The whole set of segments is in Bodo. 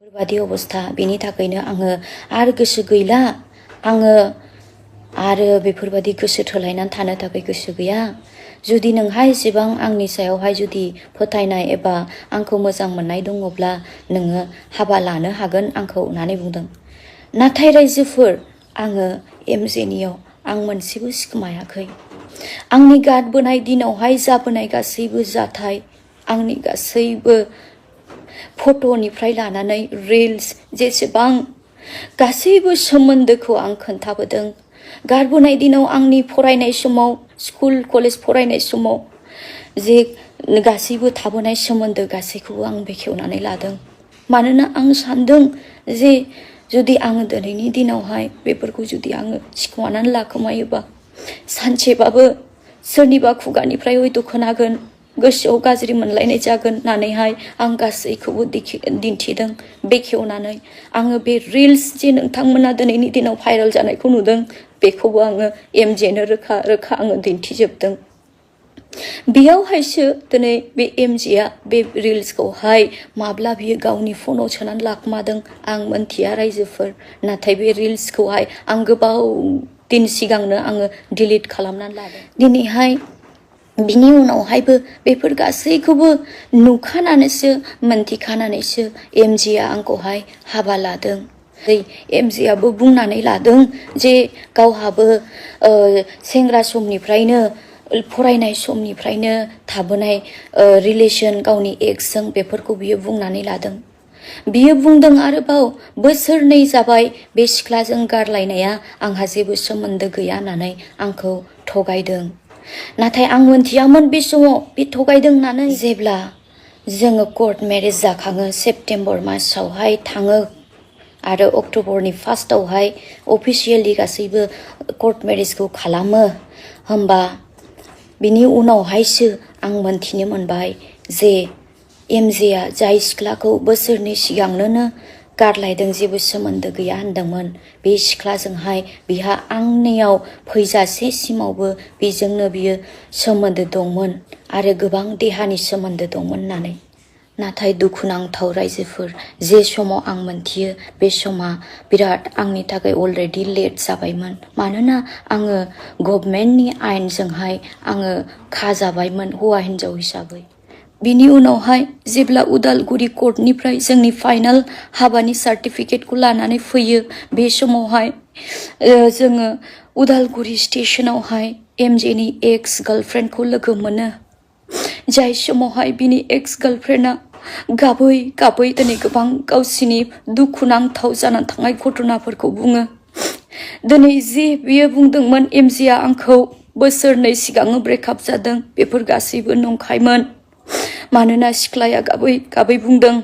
बेफोरबादि अबस्था बेनि थाखायनो आङो आरो गोसो गैला आङो आरो बेफोरबादि गोसो थोलायनानै थानो थाखाय गोसो गैया जुदि नोंहा एसेबां आंनि सायावहाय जुदि फोथायनाय एबा आंखौ मोजां मोननाय दङब्ला नोङो हाबा लानो हागोन आंखौ होननानै बुंदों नाथाय रायजोफोर आङो एमजेनियाव आं मोनसेबो सिखोमायाखै आंनि गारबोनाय दिनावहाय जाबोनाय गासैबो जाथाय आंनि गासैबो फट'निफ्राय लानानै रिल्स जेसेबां गासैबो सोमोन्दोखौ आं खोन्थाबोदों गारबोनाय दिनाव आंनि फरायनाय समाव स्कुल कलेज फरायनाय समाव जे गासैबो थाबोनाय सोमोन्दो गासैखौबो आं बेखेवनानै लादों मानोना आं सानदों जे जुदि आङो दिनैनि दिनावहाय बेफोरखौ जुदि आङो सिखोमानानै लाखोमायोबा सानसेबाबो सोरनिबा खुगानिफ्राय हयथ' खोनागोन गोसोआव गाज्रि मोनलायनाय जागोन होननानैहाय आं गासैखौबो दिन्थिदों बेखेवनानै आङो बे रिल्स जे नोंथांमोना दिनैनि दिनाव भाइरेल जानायखौ नुदों बेखौबो आङो एमजेनो रोखा रोखा आङो दिन्थिजोबदों बेयावहायसो दिनै बे एमजेआ बे रिल्सखौहाय माब्ला बियो गावनि फनाव सोनानै लाखोमादों आं मोनथिया रायजोफोर नाथाय बे रिल्सखौहाय आं गोबाव दिन सिगांनो आङो डिलिट खालामनानै लादों दिनैहाय बिनि उनावहायबो बेफोर गासैखौबो नुखानानैसो मोनथिखानानैसो एमजेआ आंखौहाय हाबा लादों एमजेआबो बुंनानै लादों जे गावहाबो सेंग्रा समनिफ्रायनो फरायनाय समनिफ्रायनो थाबोनाय रिलेसन गावनि एक्सजों बेफोरखौ बियो बुंनानै लादों बियो बुंदों आरोबाव बोसोरनै जाबाय बे सिख्लाजों गारलायनाया आंहा जेबो सोमोन्दो गैया होननानै आंखौ थगायदों नाथाय आं मोनथियामोन बे समाव बे थगायदों होननानै जेब्ला जोङो कर्ट मेरेज जाखाङो सेप्तेम्बर मासावहाय थाङो आरो अक्ट'बरनि फार्स्टआवहाय अफिसियेलि गासैबो कर्ट मेरेजखौ खालामो होमबा बिनि उनावहायसो आं मोनथिनो मोनबाय जे एमजेआ जाय सिख्लाखौ बोसोरनै सिगांनो गारलायदों जेबो सोमोन्दो गैया होनदोंमोन बे सिख्लाजोंहाय बिहा आंनियाव फैजासे सिमावबो बेजोंनो बियो सोमोन्दो दंमोन आरो गोबां देहानि सोमोन्दो दंमोन होननानै नाथाय दुखुनांथाव रायजोफोर जे समाव आं मोनथियो बे समा बिराद आंनि थाखाय अलरेडि लेट जाबायमोन मानोना आङो गभर्नमेन्टनि आयेनजोंहाय आङो खाजाबायमोन हौवा हिन्जाव हिसाबै बिनि उनावहाय जेब्ला उदालगुरि कर्टनिफ्राय जोंनि फाइनाल हाबानि सार्टिफिकेटखौ लानानै फैयो बे समावहाय जोङो उदालगुरि स्टेशनावहाय एमजेनि एक्स गार्लफ्रेन्डखौ लोगो मोनो जाय समावहाय बिनि एक्स गार्लफ्रेन्डआ गाबै गाबै दिनै गोबां गावसिनि दुखुनांथाव जानानै थांनाय घटनाफोरखौ बुङो दिनै जे बियो बुंदोंमोन एमजेआ आंखौ बोसोरनै सिगां ब्रेकआप जादों बेफोर गासैबो नंखायमोन मानोना सिख्लाया गाबै गाबै बुंदों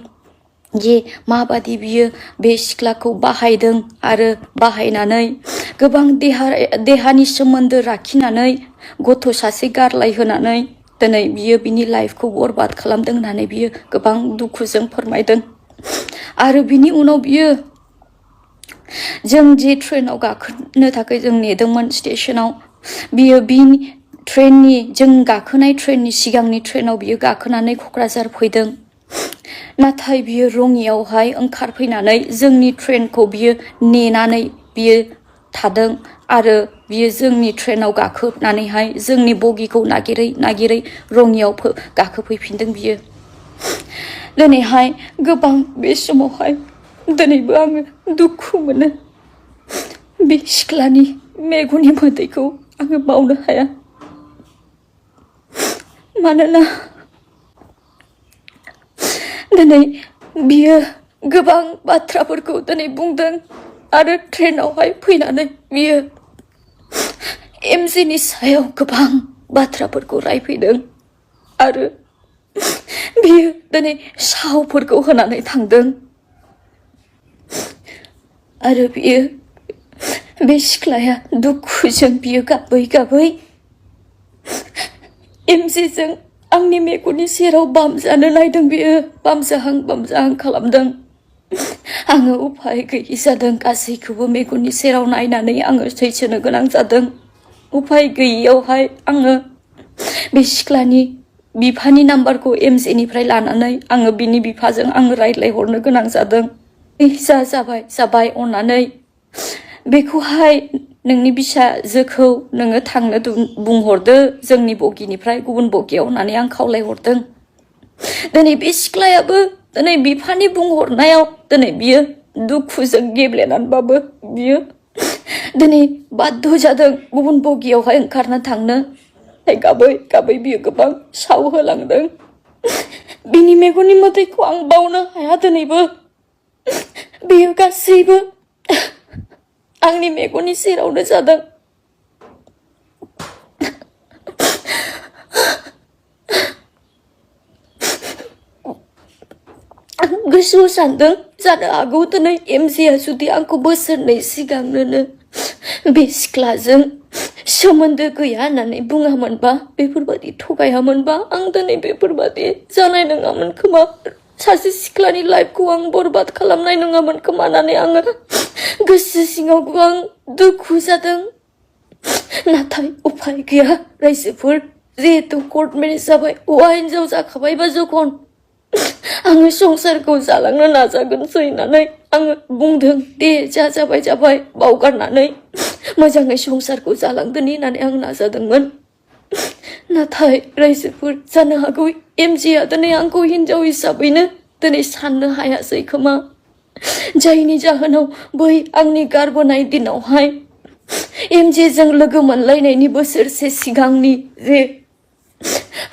जे माबादि बियो बे सिख्लाखौ बाहायदों आरो बाहायनानै गोबां देहानि सोमोन्दो लाखिनानै गथ' सासे गारलाय होनानै दिनै बियो बिनि लाइफखौ बरबाद खालामदों होननानै बियो गोबां दुखुजों फोरमायदों आरो बिनि उनाव बियो जों जे ट्रेनाव गाखोनो थाखाय जों नेदोंमोन स्टेशनाव बियो बिनि ट्रेननि जों गाखोनाय ट्रेननि सिगांनि ट्रेनाव बियो गाखोनानै क'क्राझार फैदों नाथाय बियो रङियावहाय ओंखारफैनानै जोंनि ट्रेनखौ बियो नेनानै बियो थादों आरो बियो जोंनि ट्रेनाव गाखोनानैहाय जोंनि बगिखौ नागिरै नागिरै रङियाव गाखोफैफिनदों बियो दिनैहाय गोबां बे समावहाय दिनैबो आङो दुखु मोनो बे सिख्लानि मेगननि मोदैखौ आङो बावनो हाया मानोना दिनै बियो गोबां बाथ्राफोरखौ दिनै बुंदों आरो ट्रेनावहाय फैनानै बियो एमजेनि सायाव गोबां बाथ्राफोरखौ रायफैदों आरो बियो दिनै सावफोरखौ होनानै थांदों आरो बियो बे सिख्लाया दुखुजों बियो गाबै गाबै एमजेजों आंनि मेगननि सेराव बामजानो नायदों बियो बामजाहां खालामदों आङो उफाय गैयि जादों गासैखौबो मेगननि सेराव नायनानै आङो सैसोनो गोनां जादों उफाय गैयियावहाय आङो बे सिख्लानि बिफानि नाम्बारखौ एमजेनिफ्राय लानानै आङो बिनि बिफाजों आङो रायज्लायहरनो गोनां जादों जाबाय जाबाय अननानै बेखौहाय नोंनि बिसाजोखौ नोङो थांनो बुंहरदो जोंनि बगिनिफ्राय गुबुन बगियाव होननानै आं खावलायहरदों। दिनै बे सिख्लायाबो दिनै बिफानि बुंहरनायाव दिनै बियो दुखुजों गेब्लेनानैबाबो बियो दिनै बाध्य जादों गुबुन बगियावहाय ओंखारना थांनो। गाबै गाबै बियो गोबां साव होलांदों। बिनि मेगननि मोदैखौ आं बावनो हाया दिनैबो। बियो गासैबो आंनि मेगननि सेरावनो जादों। आं गोसोआव सानदों जानो हागौ दिनै एमजेआ जुदि आंखौ बोसोरनै सिगांनो बे सिख्लाजों सोमोन्दो गैया होननानै बुङामोनबा बेफोरबायदि थगायामोनबा आं दिनै बेफोरबायदि जानाय नङामोन खोमा। सासे सिख्लानि लाइफखौ आं बरबाद खालामनाय नङामोन खोमा होननानै आङो गोसो सिङाव गोबां दुखु जादों। नाथाय उपाय गैया रायजोफोर, जिहेतु कर्ट मेरेज जाबाय, हौवा हिनजाव जाखाबायबा जखन आङो संसारखौ जालांनो नाजागोनसै होननानै आङो बुंदों। दे जाबाय जाबाय बावगारनानै मोजाङै संसारखौ जालांदोनि होननानै आं नाजादोंमोन। नाथाय रायजोफोर जानो हागौ एमजेआ दिनै आंखौ हिनजाव हिसाबैनो दिनै साननो हायासै खोमा। जायनि जाहोनाव बै आंनि गारबोनाय दिनावहाय एमजेजों लोगो मोनलायनायनि बोसोरसे सिगांनि जे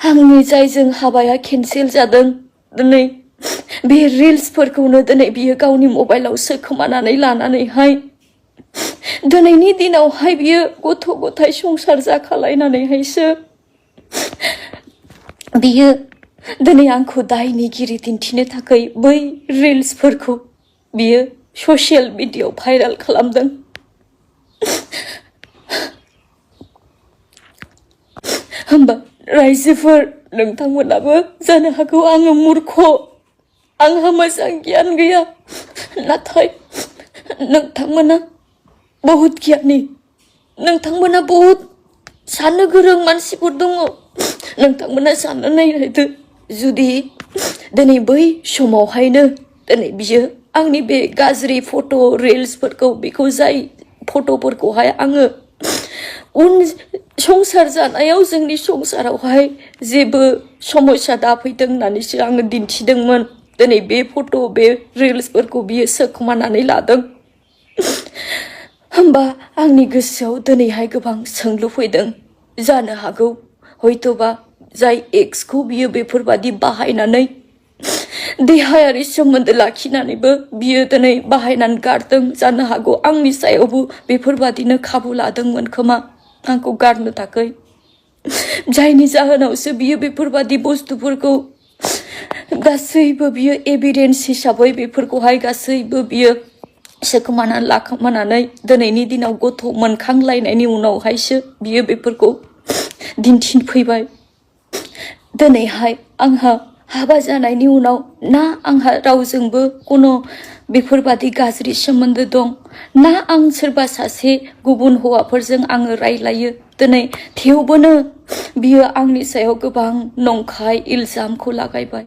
आंनि जायजों हाबाया केन्सेल जादों, दिनै बे रिल्सफोरखौनो दिनै बियो गावनि मबाइलाव सोखोमानानै लानानैहाय दिनैनि दिनावहाय बियो गथ' गथाय संसार जाखालायनानैहायसो बियो दिनै आंखौ दायनिगिरि दिन्थिनो थाखाय बै रिल्सफोरखौ बियो ससियेल मिडियायाव भाइरेल खालामदों। होमबा रायजोफोर नोंथांमोनाबो जानो हागौ आङो मूर्ख, आंहा मोजां गियान गैया, नाथाय नोंथांमोना बहुत गियानि, नोंथांमोना बहुत साननो गोरों मानसिफोर दङ। नोंथांमोना साननो नायदो, जुदि दिनै बै समावहायनो दिनै बियो आंनि बे गाज्रि फट' रिल्सफोरखौ बेखौ जाय फट'फोरखौहाय आङो उन संसार जानायाव जोंनि संसारावहाय जेबो समस्या दाफैथों होननानैसो आङो दिन्थिदोंमोन। दिनै बे फट' बे रिल्सफोरखौ बियो सोखोमानानै लादों। होमबा आंनि गोसोआव दिनैहाय गोबां सोंलु फैदों। जानो हागौ हयथ'बा जाय एक्सखौ बियो बेफोरबादि बाहायनानै देहायारि सोमोन्दो लाखिनानैबो बियो दिनै बाहायनानै गारदों। जानो हागौ आंनि सायावबो बेफोरबादिनो खाबु लादोंमोन खोमा आंखौ गारनो थाखाय। जायनि जाहोनावसो बियो बेफोरबादि बुस्थुफोरखौ गासैबो बियो एभिडेन्स हिसाबै बेफोरखौहाय गासैबो बियो सोखोमानानै लाखोमानानै दिनैनि दिनाव गथ' मोनखांलायनायनि उनावहायसो बियो बेफोरखौ दिन्थिफैबाय। दिनैहाय आंहा हाबा जानायनि उनाव ना आंहा रावजोंबो कुनु बेफोरबादि गाज्रि सोमोन्दो दं, ना आं सोरबा सासे गुबुन हौवाफोरजों आङो रायलायो। दिनै थेवबोनो बियो आंनि सायाव गोबां नंखाय इल्जामखौ लागायबाय।